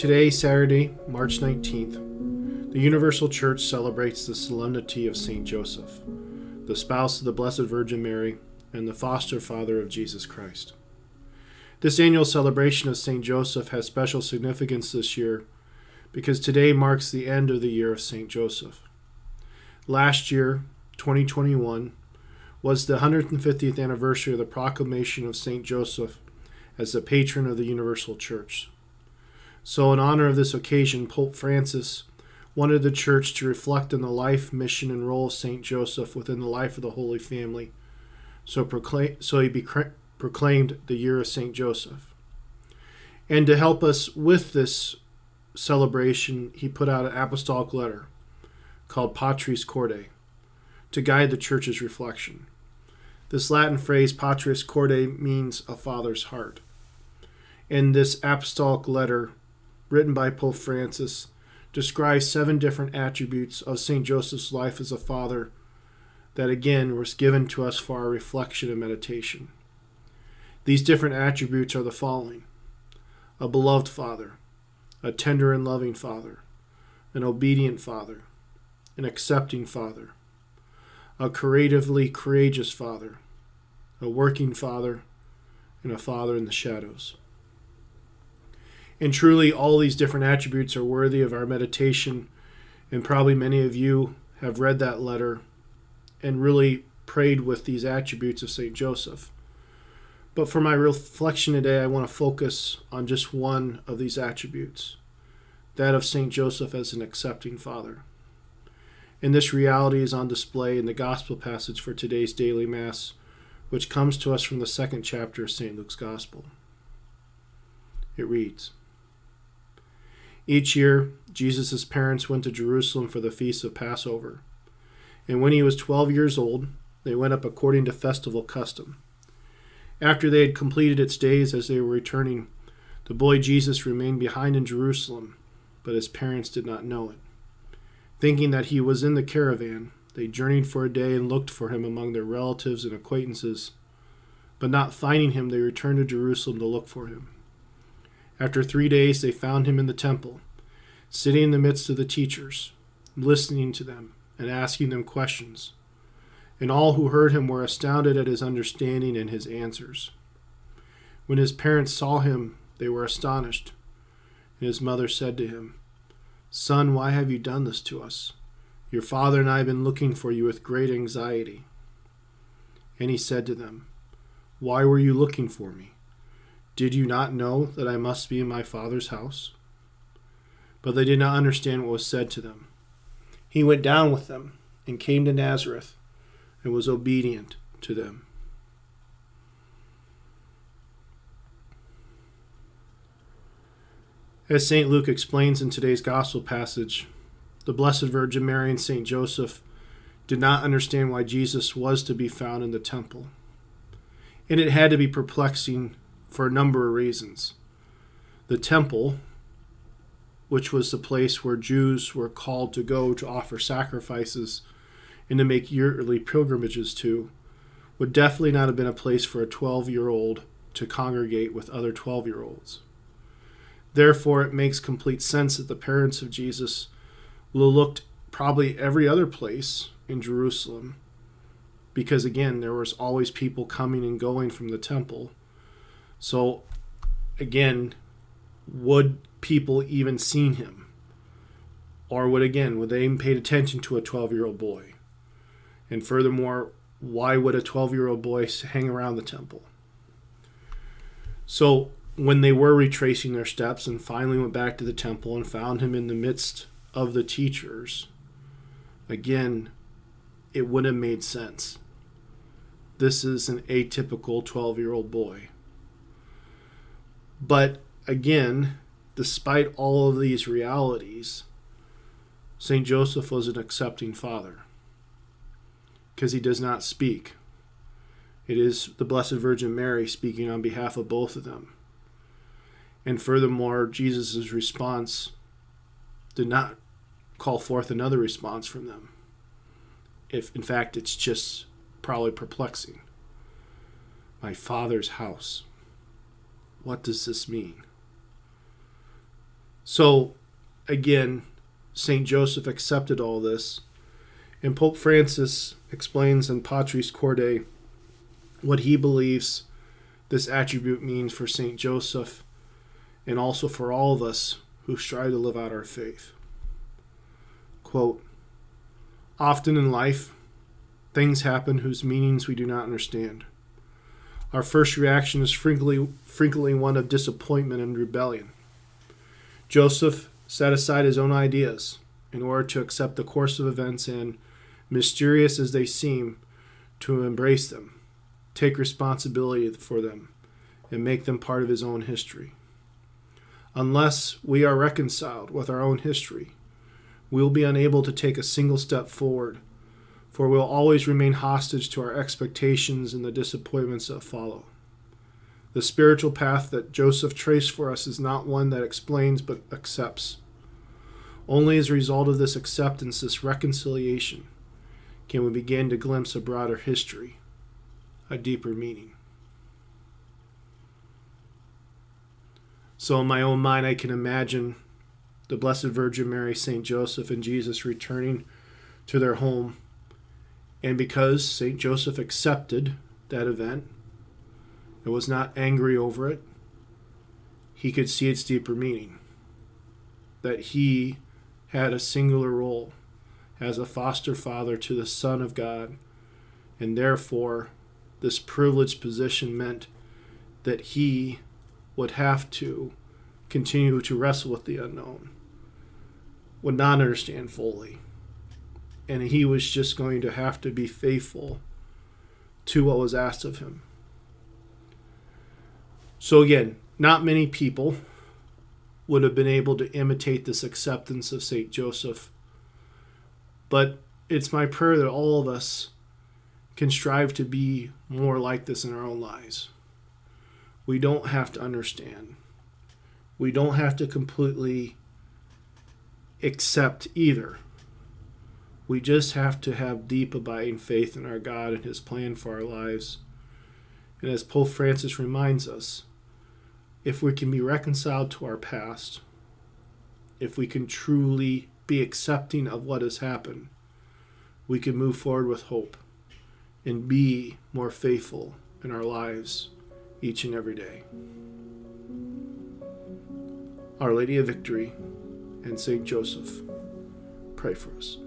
Today, Saturday, March 19th, the Universal Church celebrates the solemnity of Saint Joseph, the spouse of the Blessed Virgin Mary and the foster father of Jesus Christ. This annual celebration of Saint Joseph has special significance this year because today marks the end of the year of Saint Joseph. Last year, 2021, was the 150th anniversary of the proclamation of Saint Joseph as the patron of the Universal Church. So in honor of this occasion, Pope Francis wanted the Church to reflect on the life, mission, and role of Saint Joseph within the life of the Holy Family. So he proclaimed the year of Saint Joseph. And to help us with this celebration, he put out an apostolic letter called Patris Corde to guide the Church's reflection. This Latin phrase, Patris Corde, means a father's heart. And this apostolic letter, written by Pope Francis, describes 7 different attributes of St. Joseph's life as a father that again was given to us for our reflection and meditation. These different attributes are the following: a beloved father, a tender and loving father, an obedient father, an accepting father, a creatively courageous father, a working father, and a father in the shadows. And truly, all these different attributes are worthy of our meditation, and probably many of you have read that letter and really prayed with these attributes of St. Joseph. But for my reflection today, I want to focus on just one of these attributes, that of St. Joseph as an accepting father. And this reality is on display in the gospel passage for today's daily Mass, which comes to us from the 2nd chapter of St. Luke's Gospel. It reads, "Each year, Jesus' parents went to Jerusalem for the feast of Passover. And when he was 12 years old, they went up according to festival custom. After they had completed its days as they were returning, the boy Jesus remained behind in Jerusalem, but his parents did not know it. Thinking that he was in the caravan, they journeyed for a day and looked for him among their relatives and acquaintances. But not finding him, they returned to Jerusalem to look for him. After 3 days, they found him in the temple, sitting in the midst of the teachers, listening to them and asking them questions. And all who heard him were astounded at his understanding and his answers. When his parents saw him, they were astonished. And his mother said to him, 'Son, why have you done this to us? Your father and I have been looking for you with great anxiety.' And he said to them, 'Why were you looking for me? Did you not know that I must be in my Father's house?' But they did not understand what was said to them. He went down with them and came to Nazareth and was obedient to them." As St. Luke explains in today's gospel passage, the Blessed Virgin Mary and St. Joseph did not understand why Jesus was to be found in the temple. And it had to be perplexing for a number of reasons. The temple, which was the place where Jews were called to go to offer sacrifices and to make yearly pilgrimages to, would definitely not have been a place for a 12-year-old to congregate with other 12-year-olds. Therefore, it makes complete sense that the parents of Jesus looked probably every other place in Jerusalem, because again, there was always people coming and going from the temple. So again, would people even seen him? Or would they even paid attention to a 12-year-old boy? And furthermore, why would a 12-year-old boy hang around the temple? So when they were retracing their steps and finally went back to the temple and found him in the midst of the teachers, again, it would have made sense. This is an atypical 12-year-old boy. But again, despite all of these realities, St. Joseph was an accepting father because he does not speak. It is the Blessed Virgin Mary speaking on behalf of both of them. And furthermore, Jesus' response did not call forth another response from them. If in fact, it's just probably perplexing. My Father's house. What does this mean? So, again, St. Joseph accepted all this, and Pope Francis explains in Patris Corde what he believes this attribute means for St. Joseph and also for all of us who strive to live out our faith. Quote, "Often in life, things happen whose meanings we do not understand. Our first reaction is frequently one of disappointment and rebellion. Joseph set aside his own ideas in order to accept the course of events and, mysterious as they seem, to embrace them, take responsibility for them, and make them part of his own history. Unless we are reconciled with our own history, we will be unable to take a single step forward, for we will always remain hostage to our expectations and the disappointments that follow. The spiritual path that Joseph traced for us is not one that explains but accepts. Only as a result of this acceptance, this reconciliation, can we begin to glimpse a broader history, a deeper meaning." So in my own mind, I can imagine the Blessed Virgin Mary, St. Joseph, and Jesus returning to their home. And because St. Joseph accepted that event and was not angry over it, he could see its deeper meaning. That he had a singular role as a foster father to the Son of God, and therefore this privileged position meant that he would have to continue to wrestle with the unknown, would not understand fully, and he was just going to have to be faithful to what was asked of him. So again, not many people would have been able to imitate this acceptance of St. Joseph, but it's my prayer that all of us can strive to be more like this in our own lives. We don't have to understand. We don't have to completely accept either. We just have to have deep abiding faith in our God and his plan for our lives. And as Pope Francis reminds us, if we can be reconciled to our past, if we can truly be accepting of what has happened, we can move forward with hope and be more faithful in our lives each and every day. Our Lady of Victory and St. Joseph, pray for us.